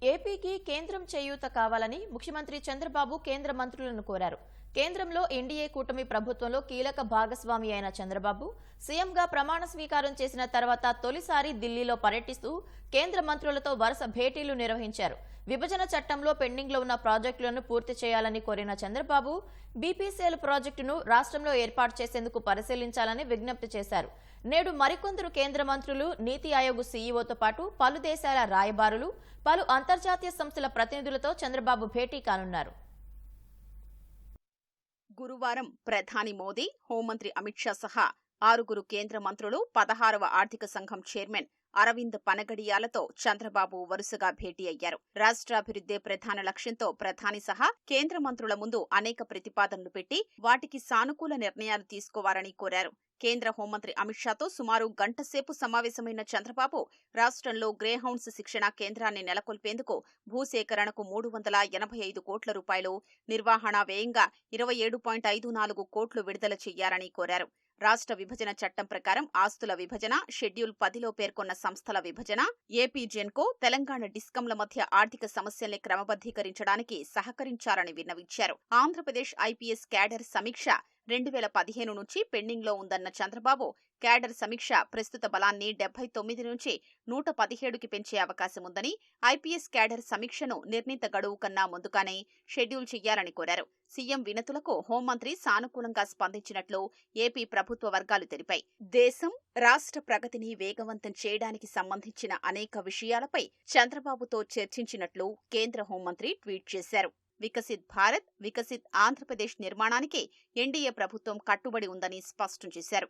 ఏపీకి కేంద్రం చేయూత కావాలని ముఖ్యమంత్రి చంద్రబాబు కేంద్ర మంత్రులను కోరారు. కేంద్రంలో ఎన్డీఏ కూటమి ప్రభుత్వంలో కీలక భాగస్వామి అయిన చంద్రబాబు సీఎంగా ప్రమాణ స్వీకారం చేసిన తర్వాత తొలిసారి ఢిల్లీలో పర్యటిస్తూ కేంద్ర మంత్రులతో వరుస భేటీలు నిర్వహించారు. విభజన చట్టంలో పెండింగ్లో ఉన్న ప్రాజెక్టులను పూర్తి చేయాలని కోరిన చంద్రబాబు బీపీసీఎల్ ప్రాజెక్టును రాష్ట్రంలో ఏర్పాటు చేసేందుకు పరిశీలించాలని విజ్ఞప్తి చేశారు. నేడు మరికొందరు కేంద్ర మంత్రులు, నీతి ఆయోగ్ సీఈఓతో పాటు పలు దేశాల రాయబారులు, పలు అంతర్జాతీయ సంస్థల ప్రతినిధులతో చంద్రబాబు భేటీ కానున్నారు. గురువారం ప్రధాని మోదీ, హోంమంత్రి అమిత్ షా సహా 6 కేంద్ర మంత్రులు, 16వ ఆర్థిక సంఘం చైర్మన్ అరవింద్ పనగడియాలతో చంద్రబాబు వరుసగా భేటీ అయ్యారు. రాష్ట్రాభివృద్ధే ప్రధాన లక్ష్యంతో ప్రధాని సహా కేంద్ర మంత్రుల ముందు అనేక ప్రతిపాదనలు పెట్టి వాటికి సానుకూల నిర్ణయాలు తీసుకోవాలని కోరారు. కేంద్ర హోంమంత్రి అమిత్ షాతో సుమారు గంటసేపు సమావేశమైన చంద్రబాబు రాష్ట్రంలో గ్రేహౌండ్స్ శిక్షణా కేంద్రాన్ని నెలకొల్పేందుకు భూసేకరణకు 385 కోట్ల రూపాయలు, నిర్వహణ వ్యయంగా 27.54 కోట్లు విడుదల చేయాలని కోరారు. రాష్ట్ర విభజన చట్టం ప్రకారం ఆస్తుల విభజన, షెడ్యూల్ 10లో పేర్కొన్న సంస్థల విభజన, ఏపీ జెన్కో, తెలంగాణ డిస్కంల మధ్య ఆర్థిక సమస్యల్ని క్రమబద్దీకరించడానికి సహకరించాలని విన్నవించారు. ఆంధ్రప్రదేశ్ ఐపీఎస్ క్యాడర్ సమీక్ష 2015 నుంచి పెండింగ్లో ఉందన్న చంద్రబాబు క్యాడర్ సమీక్ష ప్రస్తుత బలాన్ని 79 నుంచి 117కి పెంచే అవకాశం ఉందని, ఐపీఎస్ క్యాడర్ సమీక్షను నిర్ణీత గడువు కన్నా ముందుగానే షెడ్యూల్ చేయాలని కోరారు. సీఎం వినతులకు హోంమంత్రి సానుకూలంగా స్పందించినట్లు ఏపీ ప్రభుత్వ వర్గాలు తెలిపాయి. దేశం, రాష్ట్ర ప్రగతిని వేగవంతం చేయడానికి సంబంధించిన అనేక విషయాలపై చంద్రబాబుతో చర్చించినట్లు కేంద్ర హోంమంత్రి ట్వీట్ చేశారు. వికసిత్ భారత్, వికసిత్ ఆంధ్రప్రదేశ్ నిర్మాణానికి ఎన్డీఏ ప్రభుత్వం కట్టుబడి ఉందని స్పష్టం చేశారు.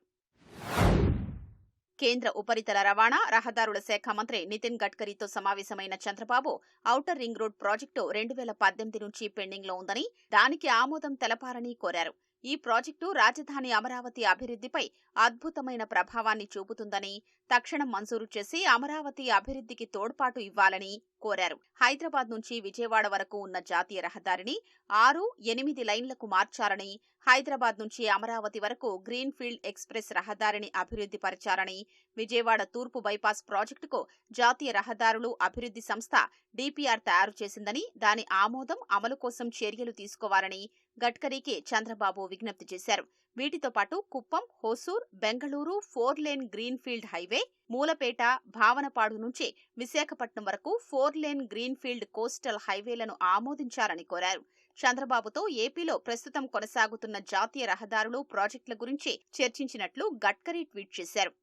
కేంద్ర ఉపరితల రవాణా, రహదారుల శాఖ మంత్రి నితిన్ గడ్కరీతో సమావేశమైన Chandrababu outer ring road project 2018 నుంచి పెండింగ్లో ఉందని, దానికి ఆమోదం తెలపాలని కోరారు. ఈ ప్రాజెక్టు రాజధాని అమరావతి అభివృద్ధిపై అద్భుతమైన ప్రభావాన్ని చూపుతుందని, తక్షణం మంజూరు చేసి అమరావతి అభివృద్ధికి తోడ్పాటు ఇవ్వాలని కోరారు. హైదరాబాద్ నుంచి విజయవాడ వరకు ఉన్న జాతీయ రహదారిని 6-8 లైన్లకు మార్చాలని, హైదరాబాద్ నుంచి అమరావతి వరకు గ్రీన్ ఫీల్డ్ ఎక్స్ప్రెస్ రహదారిని అభివృద్ధి పరచాలని, విజయవాడ తూర్పు బైపాస్ ప్రాజెక్టుకు జాతీయ రహదారులు అభివృద్ధి సంస్థ డీపీఆర్ తయారు చేసిందని, దాని ఆమోదం, అమలు కోసం చర్యలు తీసుకోవాలని గడ్కరీకి చంద్రబాబు విజ్ఞప్తి చేశారు. వీటితో పాటు Kuppam, Hosur, Bengaluru 4 lane green field highway, Mulapeta, Bhavanapadu నుంచి విశాఖపట్నం వరకు 4 లేన్ గ్రీన్ ఫీల్డ్ కోస్టల్ హైవేలను ఆమోదించాలని కోరారు. చంద్రబాబుతో ఏపీలో ప్రస్తుతం కొనసాగుతున్న జాతీయ రహదారులు ప్రాజెక్టుల గురించి చర్చించినట్లు గడ్కరీ ట్వీట్ చేశారు.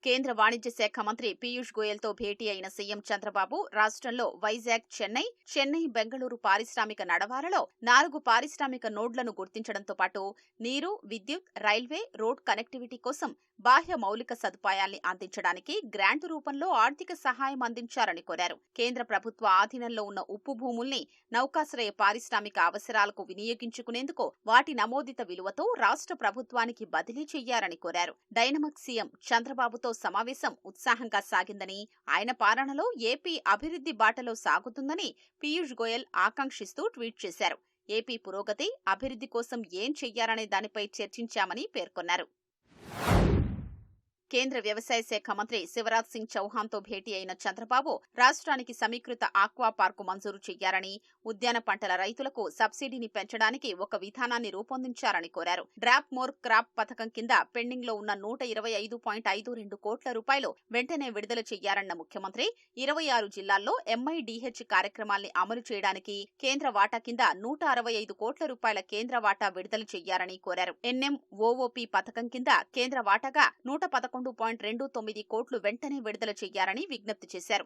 కేంద్ర వాణిజ్య శాఖ మంత్రి పీయూష్ గోయల్తో భేటీ అయిన సీఎం చంద్రబాబు రాష్ట్రంలో వైజాగ్, చెన్నై, బెంగళూరు పారిశ్రామిక నడవాలలో 4 పారిశ్రామిక నోడ్లను గుర్తించడంతో పాటు నీరు, విద్యుత్, రైల్వే, రోడ్ కనెక్టివిటీ కోసం బాహ్య మౌలిక సదుపాయాల్ని అందించడానికి గ్రాంటు రూపంలో ఆర్థిక సహాయం అందించాలని కోరారు. కేంద్ర ప్రభుత్వ ఆధీనంలో ఉన్న ఉప్పు భూముల్ని నౌకాశ్రయ పారిశ్రామిక అవసరాలకు వినియోగించుకునేందుకు వాటి నమోదిత విలువతో రాష్ట్ర ప్రభుత్వానికి బదిలీ చేయాలని కోరారు. డైనమిక్ సీఎం చంద్రబాబుతో సమావేశం ఉత్సాహంగా సాగిందని, ఆయన పాలనలో ఏపీ అభివృద్ధి బాటలో సాగుతుందని పీయూష్ గోయల్ ఆకాంక్షిస్తూ ట్వీట్ చేశారు. ఏపీ పురోగతి, అభివృద్ధి కోసం ఏం చెయ్యాలనే దానిపై చర్చించామని పేర్కొన్నారు. కేంద్ర వ్యవసాయ శాఖ మంత్రి శివరాజ్ సింగ్ చౌహాన్తో భేటీ అయిన చంద్రబాబు రాష్ట్రానికి సమీకృత ఆక్వా పార్కు మంజూరు చేయాలని, ఉద్యాన పంటల రైతులకు సబ్సిడీని పెంచడానికి ఒక విధానాన్ని రూపొందించాలని కోరారు. డ్రాప్ మోర్ క్రాప్ పథకం కింద పెండింగ్లో ఉన్న 125.52 కోట్ల రూపాయలు వెంటనే విడుదల చేయాలన్న ముఖ్యమంత్రి 26 జిల్లాల్లో ఎంఐడీహెచ్ కార్యక్రమాల్ని అమలు చేయడానికి కేంద్ర వాటా కింద 165 కోట్ల రూపాయల కేంద్ర వాటా విడుదల చేయాలని కోరారు. ఎన్ఎంఓఓపీ పథకం కింద కేంద్ర వాటాగా 111.29 కోట్లు వెంటనే విడుదల చేయాలని విజ్ఞప్తి చేశారు.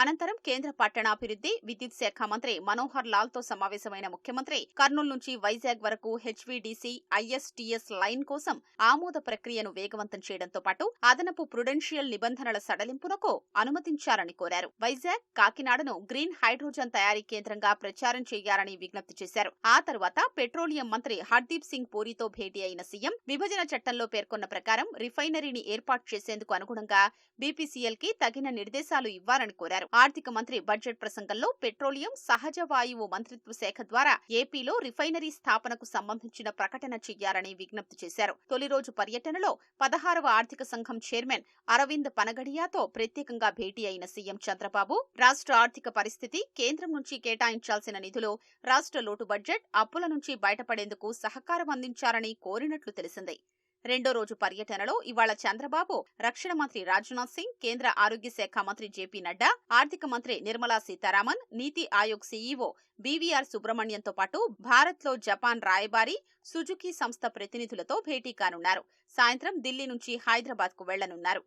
అనంతరం కేంద్ర పట్టణాభివృద్ధి విద్యుత్ శాఖ మంత్రి మనోహర్ లాల్ తో సమావేశమైన ముఖ్యమంత్రి కర్నూలు నుంచి వైజాగ్ వరకు హెచ్వీడీసీ ఐఎస్టీఎస్ లైన్ కోసం ఆమోద ప్రక్రియను వేగవంతం చేయడంతో పాటు అదనపు ప్రుడెన్షియల్ నిబంధనల సడలింపునకు అనుమతించాలని కోరారు. వైజాగ్, కాకినాడను గ్రీన్ హైడ్రోజన్ తయారీ కేంద్రంగా ప్రచారం చేయాలని విజ్ఞప్తి చేశారు. ఆ తర్వాత పెట్రోలియం మంత్రి హర్దీప్ సింగ్ పూరితో భేటీ అయిన సీఎం విభజన చట్టంలో పేర్కొన్న ప్రకారం రిఫైనరీని ఏర్పాటు చేసేందుకు అనుగుణంగా బీపీసీఎల్ కి తగిన నిర్దేశాలు ఇవ్వాలని కోరారు. ఆర్థిక మంత్రి బడ్జెట్ ప్రసంగంలో పెట్రోలియం, సహజ వాయువు మంత్రిత్వ శాఖ ద్వారా ఏపీలో రిఫైనరీ స్థాపనకు సంబంధించిన ప్రకటన చేయాలని విజ్ఞప్తి చేశారు. తొలి రోజు పర్యటనలో 16వ ఆర్థిక సంఘం చైర్మన్ అరవింద్ పనగడియాతో ప్రత్యేకంగా భేటీ అయిన సీఎం చంద్రబాబు రాష్ట్ర ఆర్థిక పరిస్థితి, కేంద్రం నుంచి కేటాయించాల్సిన నిధులు, రాష్ట్ర లోటు బడ్జెట్, అప్పుల నుంచి బయటపడేందుకు సహకారం అందించాలని కోరినట్లు తెలిసింది. రెండో రోజు పర్యటనలో ఇవాళ చంద్రబాబు రక్షణ మంత్రి రాజ్నాథ్ సింగ్, కేంద్ర ఆరోగ్య శాఖ మంత్రి జేపీ నడ్డా, ఆర్థిక మంత్రి నిర్మలా సీతారామన్, నీతి ఆయోగ్ సీఈఓ బీవీఆర్ సుబ్రహ్మణ్యంతో పాటు భారత్లో జపాన్ రాయబారి, సుజుకీ సంస్థ ప్రతినిధులతో భేటీ కానున్నారు. సాయంత్రం ఢిల్లీ నుంచి హైదరాబాద్కు వెళ్లనున్నారు.